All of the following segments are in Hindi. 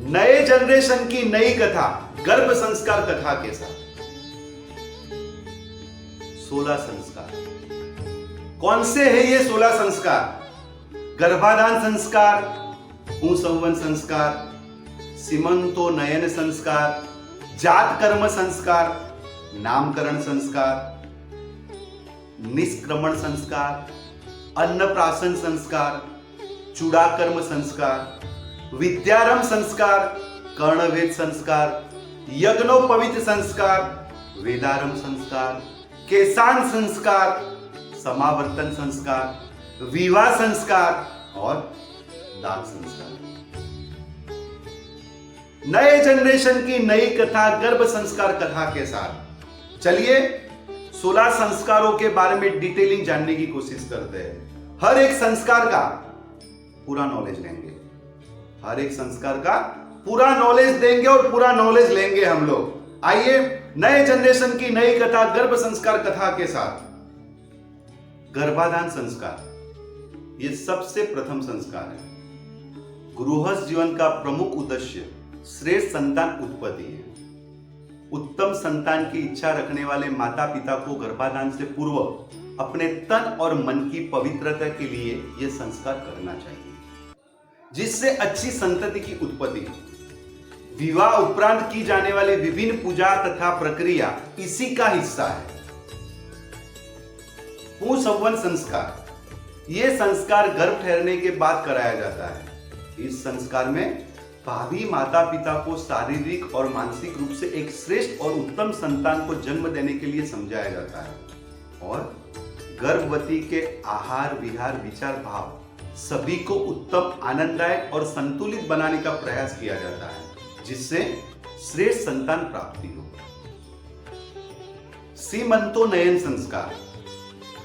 नए जनरेशन की नई कथा गर्भ संस्कार कथा के साथ 16 संस्कार। कौन से है ये 16 संस्कार? गर्भाधान संस्कार, पुंसंवन संस्कार, सीमंतो नयन संस्कार, जात कर्म संस्कार, नामकरण संस्कार, निष्क्रमण संस्कार, अन्नप्राशन संस्कार, चूड़ाकर्म संस्कार, विद्यारंभ संस्कार, कर्णवेद संस्कार, यज्ञोपवीत संस्कार, वेदारंभ संस्कार, केशान संस्कार, समावर्तन संस्कार, विवाह संस्कार और दान संस्कार। नए जनरेशन की नई कथा गर्भ संस्कार कथा के साथ चलिए 16 संस्कारों के बारे में डिटेलिंग जानने की कोशिश करते हैं। हर एक संस्कार का पूरा नॉलेज लेंगे, हर एक संस्कार का पूरा नॉलेज देंगे और पूरा नॉलेज लेंगे हम लोग। आइए नए जनरेशन की नई कथा गर्भ संस्कार कथा के साथ। गर्भाधान संस्कार ये सबसे प्रथम संस्कार है। गृहस्थ जीवन का प्रमुख उद्देश्य श्रेष्ठ संतान उत्पत्ति है। उत्तम संतान की इच्छा रखने वाले माता पिता को गर्भाधान से पूर्व अपने तन और मन की पवित्रता के लिए यह संस्कार करना चाहिए, जिससे अच्छी संतति की उत्पत्ति हो। विवाह उपरांत की जाने वाली विभिन्न पूजा तथा प्रक्रिया इसी का हिस्सा है। पुंसंवन संस्कार यह संस्कार गर्भ ठहरने के बाद कराया जाता है। इस संस्कार में भावी माता पिता को शारीरिक और मानसिक रूप से एक श्रेष्ठ और उत्तम संतान को जन्म देने के लिए समझाया जाता है और गर्भवती के आहार विहार विचार भाव सभी को उत्तम आनंददायक और संतुलित बनाने का प्रयास किया जाता है, जिससे श्रेष्ठ संतान प्राप्ति हो। सीमंतो नयन संस्कार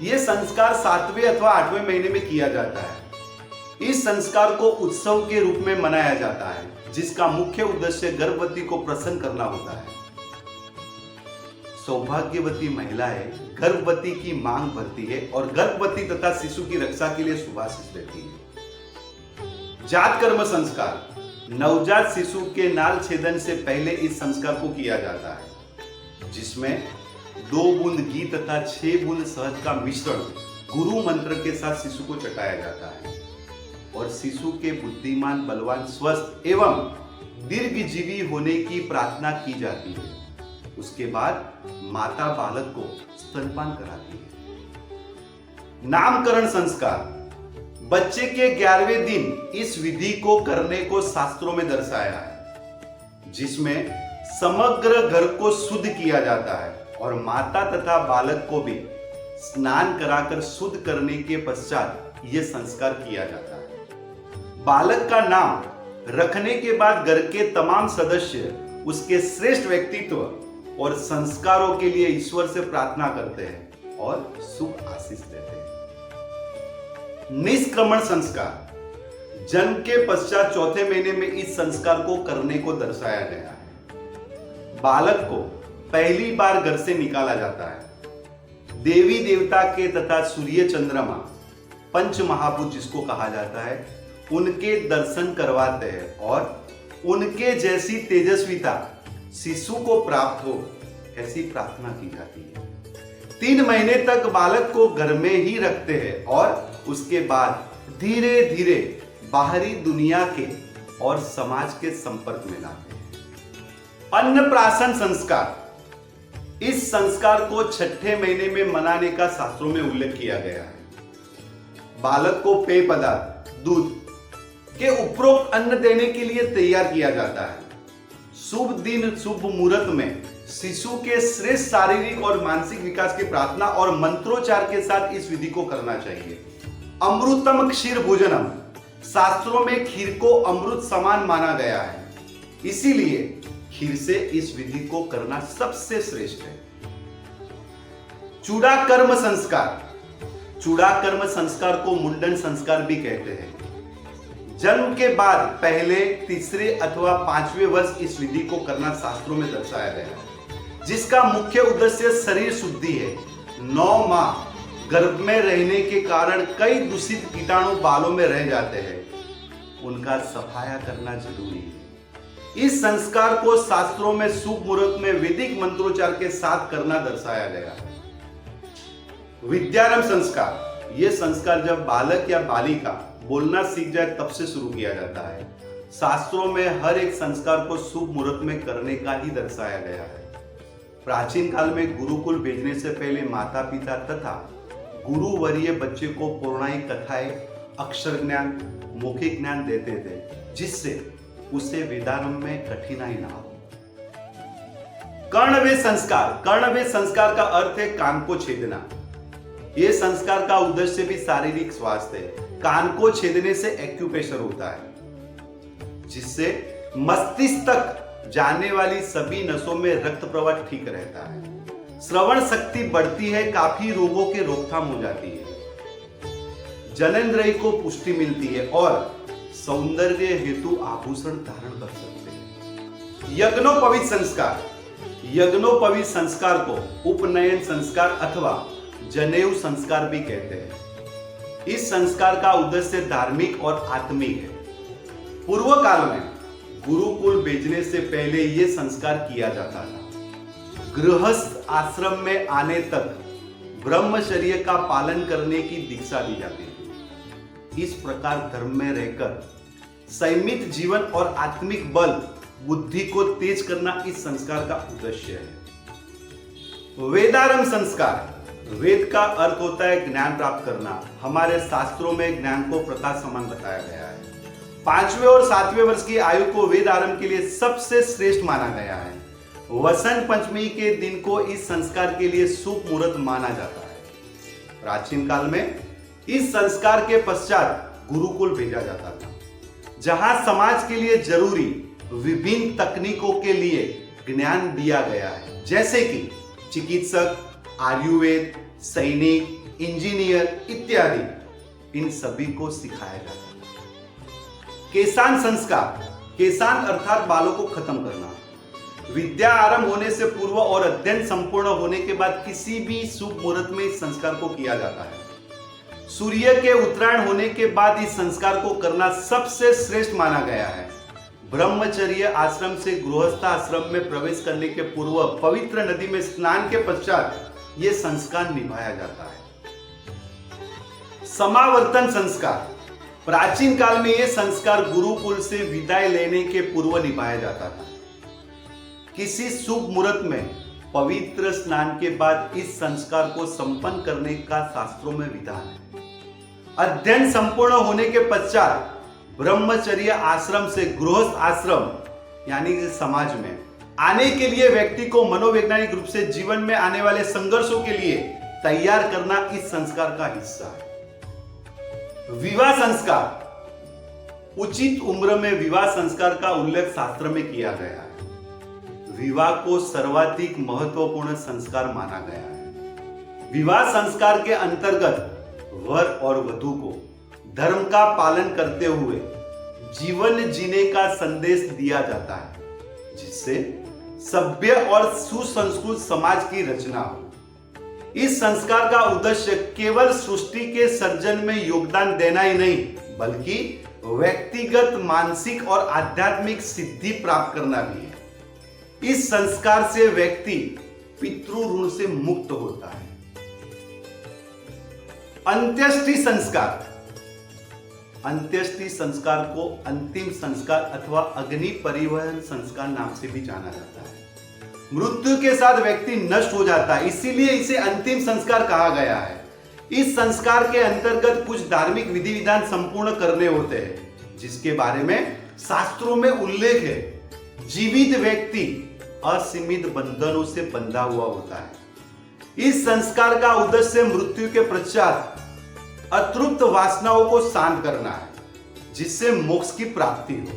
यह संस्कार 7वें अथवा 8वें महीने में किया जाता है। इस संस्कार को उत्सव के रूप में मनाया जाता है, जिसका मुख्य उद्देश्य गर्भवती को प्रसन्न करना होता है। सौभाग्यवती महिलाएं गर्भवती की मांग भरती है और गर्भवती तथा शिशु की रक्षा के लिए शुभाशीष देती है। जात कर्म संस्कार नवजात शिशु के नाल छेदन से पहले इस संस्कार को किया जाता है, जिसमें 2 बूंद घी तथा 6 बूंद शहद का मिश्रण गुरु मंत्र के साथ शिशु को चटाया जाता है और शिशु के बुद्धिमान, बलवान, स्वस्थ एवं दीर्घजीवी होने की प्रार्थना की जाती है। उसके बाद माता बालक को स्तनपान कराती है। नामकरण संस्कार बच्चे के 11वें दिन इस विधि को करने को शास्त्रों में दर्शाया है, जिसमें समग्र घर को शुद्ध किया जाता है और माता तथा बालक को भी स्नान कराकर शुद्ध करने के पश्चात यह संस्कार किया जाता है। बालक का नाम रखने के बाद घर के तमाम सदस्य उसके श्रेष्ठ व्यक्तित्व और संस्कारों के लिए ईश्वर से प्रार्थना करते हैं और शुभ आशीष देते हैं। निष्क्रमण संस्कार जन्म के पश्चात 4थे महीने में इस संस्कार को करने को दर्शाया गया है। बालक को पहली बार घर से निकाला जाता है। देवी देवता के तथा सूर्य चंद्रमा पंच महाभूत जिसको कहा जाता है, उनके दर्शन करवाते हैं और उनके जैसी तेजस्विता शिशु को प्राप्त हो ऐसी प्रार्थना की जाती है। 3 महीने तक बालक को घर में ही रखते हैं और उसके बाद धीरे धीरे बाहरी दुनिया के और समाज के संपर्क में लाते हैं। अन्नप्राशन संस्कार इस संस्कार को 6ठे महीने में मनाने का शास्त्रों में उल्लेख किया गया है। बालक को पेय पदार्थ, दूध के उपरोक्त अन्न देने के लिए तैयार किया जाता है। शुभ दिन शुभ मुहूर्त में शिशु के श्रेष्ठ शारीरिक और मानसिक विकास की प्रार्थना और मंत्रोच्चार के साथ इस विधि को करना चाहिए। अमृतम क्षीर भोजनम शास्त्रों में खीर को अमृत समान माना गया है, इसीलिए खीर से इस विधि को करना सबसे श्रेष्ठ है। चूड़ाकर्म संस्कार चूड़ाकर्म संस्कार को मुंडन संस्कार भी कहते हैं। जन्म के बाद पहले, तीसरे अथवा 5वें वर्ष इस विधि को करना शास्त्रों में दर्शाया गया है, जिसका मुख्य उद्देश्य शरीर शुद्धि है। 9 माह गर्भ में रहने के कारण कई दूषित कीटाणु बालों में रह जाते हैं, उनका सफाया करना जरूरी है। इस संस्कार को शास्त्रों में शुभ मुहूर्त में वैदिक मंत्रोच्चार के साथ करना दर्शाया गया है। विद्यारंभ संस्कार, यह संस्कार जब बालक या बालिका बोलना सीख जाए तब से शुरू किया जाता है। शास्त्रों में हर एक संस्कार को शुभ मुहूर्त में करने का ही दर्शाया गया है। प्राचीन काल में गुरुकुल भेजने से पहले माता पिता तथा गुरुवर्य बच्चे को पौराणिक कथाएं, अक्षर ज्ञान, मौखिक ज्ञान देते थे, जिससे उसे वेदारंभ में कठिनाई ना हो। कर्णवेद संस्कार, कर्णवेद संस्कार का अर्थ है कान को छेदना। यह संस्कार का उद्देश्य भी शारीरिक स्वास्थ्य है। कान को छेदने से एक्यूप्रेशर होता है, जिससे मस्तिष्क तक जाने वाली सभी नसों में रक्त प्रवाह ठीक रहता है। श्रवण शक्ति बढ़ती है, काफी रोगों के रोकथाम हो जाती है। जननेंद्रिय को पुष्टि मिलती है और सौंदर्य हेतु आभूषण धारण कर सकते हैं। यज्ञोपवीत संस्कार, यज्ञोपवीत संस्कार को उपनयन संस्कार अथवा जनेऊ संस्कार भी कहते हैं। इस संस्कार का उद्देश्य धार्मिक और आत्मिक है। पूर्व काल में गुरुकुल भेजने से पहले यह संस्कार किया जाता था। गृहस्थ आश्रम में आने तक ब्रह्मचर्य का पालन करने की दीक्षा दी जाती थी। इस प्रकार धर्म में रहकर संयमित जीवन और आत्मिक बल बुद्धि को तेज करना इस संस्कार का उद्देश्य है। वेदारंभ संस्कार, वेद का अर्थ होता है ज्ञान प्राप्त करना। हमारे शास्त्रों में ज्ञान को प्रकाश समान बताया गया है। 5वें और 7वें वर्ष की आयु को वेद आरंभ के लिए सबसे श्रेष्ठ माना गया है। वसंत पंचमी के दिन को इस संस्कार के लिए शुभ मुहूर्त माना जाता है। प्राचीन काल में इस संस्कार के पश्चात गुरुकुल भेजा जाता था, जहां समाज के लिए जरूरी विभिन्न तकनीकों के लिए ज्ञान दिया गया है, जैसे कि चिकित्सक, आयुर्वेद, सैनिक, इंजीनियर इत्यादि। इन सभी को सिखाया जाता है। केशान संस्कार, केशान अर्थात बालों को खत्म करना। विद्या आरंभ होने से पूर्व और अध्ययन संपूर्ण होने के बाद किसी भी शुभ मुहूर्त में इस संस्कार को किया जाता है। सूर्य के उत्तरायण होने के बाद इस संस्कार को करना सबसे श्रेष्ठ माना गया है। ब्रह्मचर्य आश्रम से गृहस्थ आश्रम में प्रवेश करने के पूर्व पवित्र नदी में स्नान के पश्चात यह संस्कार निभाया जाता है। समावर्तन संस्कार, प्राचीन काल में यह संस्कार गुरुकुल से विदाई लेने के पूर्व निभाया जाता था। किसी शुभ मुहूर्त में पवित्र स्नान के बाद इस संस्कार को संपन्न करने का शास्त्रों में विधान है। अध्ययन संपूर्ण होने के पश्चात ब्रह्मचर्य आश्रम से गृहस्थ आश्रम यानी समाज में आने के लिए व्यक्ति को मनोवैज्ञानिक रूप से जीवन में आने वाले संघर्षों के लिए तैयार करना इस संस्कार का हिस्सा है। विवाह संस्कार, उचित उम्र में विवाह संस्कार का उल्लेख शास्त्र में किया गया है। विवाह को सर्वाधिक महत्वपूर्ण संस्कार माना गया है। विवाह संस्कार के अंतर्गत वर और वधू को धर्म का पालन करते हुए जीवन जीने का संदेश दिया जाता है, जिससे सभ्य और सुसंस्कृत समाज की रचना हो। इस संस्कार का उद्देश्य केवल सृष्टि के सर्जन में योगदान देना ही नहीं, बल्कि व्यक्तिगत मानसिक और आध्यात्मिक सिद्धि प्राप्त करना भी है। इस संस्कार से व्यक्ति पितृ ऋण से मुक्त होता है। अंत्येष्टि संस्कार, अंत्येष्टि संस्कार को अंतिम संस्कार अथवा अग्नि परिवहन संस्कार नाम से भी जाना जाता है। मृत्यु के साथ व्यक्ति नष्ट हो जाता है, इसीलिए इसे अंतिम संस्कार कहा गया है। इस संस्कार के अंतर्गत कुछ धार्मिक विधि विधान संपूर्ण करने होते हैं, जिसके बारे में शास्त्रों में उल्लेख है। जीवित व्यक्ति असीमित बंधनों से बंधा हुआ होता है। इस संस्कार का उद्देश्य मृत्यु के पश्चात अतृप्त वासनाओं को शांत करना है, जिससे मोक्ष की प्राप्ति हो।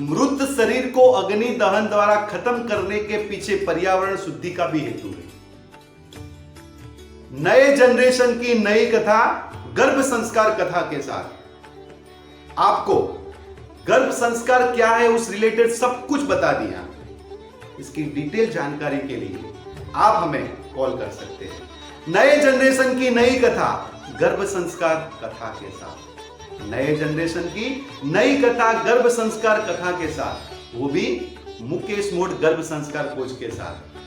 मृत शरीर को अग्नि दहन द्वारा खत्म करने के पीछे पर्यावरण शुद्धि का भी हेतु है। नए जनरेशन की नई कथा गर्भ संस्कार कथा के साथ आपको गर्भ संस्कार क्या है उस रिलेटेड सब कुछ बता दिया। इसकी डिटेल जानकारी के लिए आप हमें कॉल कर सकते हैं। नए जनरेशन की नई कथा गर्भ संस्कार कथा के साथ, नए जनरेशन की नई कथा गर्भ संस्कार कथा के साथ वो भी मुकेश मोड गर्भ संस्कार कोच के साथ।